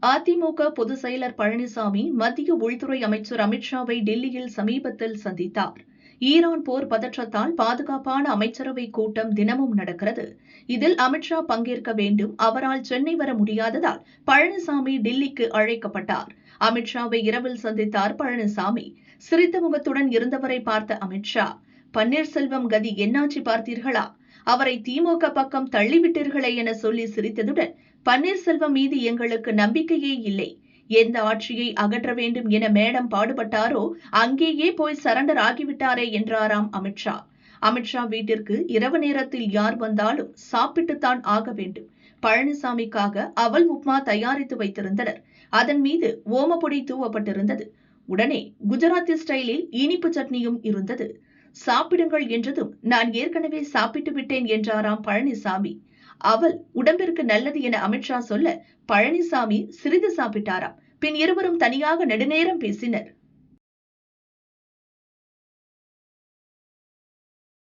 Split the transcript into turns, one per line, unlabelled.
அதிமுக பொதுச் செயலர் பழனிசாமி மத்திய உள்துறை அமைச்சர் அமித்ஷாவை டெல்லியில் சமீபத்தில் சந்தித்தார். ஈரான் போர் பதற்றத்தால் பாதுகாப்பான அமைச்சரவை கூட்டம் தினமும் நடக்கிறது. இதில் அமித்ஷா பங்கேற்க வேண்டும். அவரால் சென்னை வர முடியாததால் பழனிசாமி டெல்லிக்கு அழைக்கப்பட்டார். அமித்ஷாவை இரவில் சந்தித்தார் பழனிசாமி. சிரித்த முகத்துடன் இருந்தவரை பார்த்த அமித்ஷா, பன்னீர்செல்வம் கதி என்னாச்சு பார்த்தீர்களா? அவரை திமுக பக்கம் தள்ளிவிட்டீர்களே என சொல்லி சிரித்ததுடன், பன்னீர்செல்வம் மீது எங்களுக்கு நம்பிக்கையே இல்லை. எந்த ஆட்சியை அகற்ற வேண்டும் என மேடம் பாடுபட்டாரோ அங்கேயே போய் சரண்டர் ஆகிவிட்டாரே என்றாராம் அமித்ஷா. அமித்ஷா வீட்டிற்கு இரவு நேரத்தில் யார் வந்தாலும் சாப்பிட்டுத்தான் ஆக வேண்டும். பழனிசாமிக்காக அவல் உப்மா தயாரித்து வைத்திருந்தனர். அதன் மீது ஓமப்பொடி தூவப்பட்டிருந்தது. உடனே குஜராத்தி ஸ்டைலில் இனிப்பு சட்னியும் இருந்தது. சாப்பிடுங்கள் என்றதும், நான் ஏற்கனவே சாப்பிட்டு விட்டேன் என்றாராம் பழனிசாமி. அவல் உடம்பிற்கு நல்லது என அமித்ஷா சொல்ல பழனிசாமி சிறிது சாப்பிட்டாராம். பின் இருவரும் தனியாக நெடுநேரம் பேசினர்.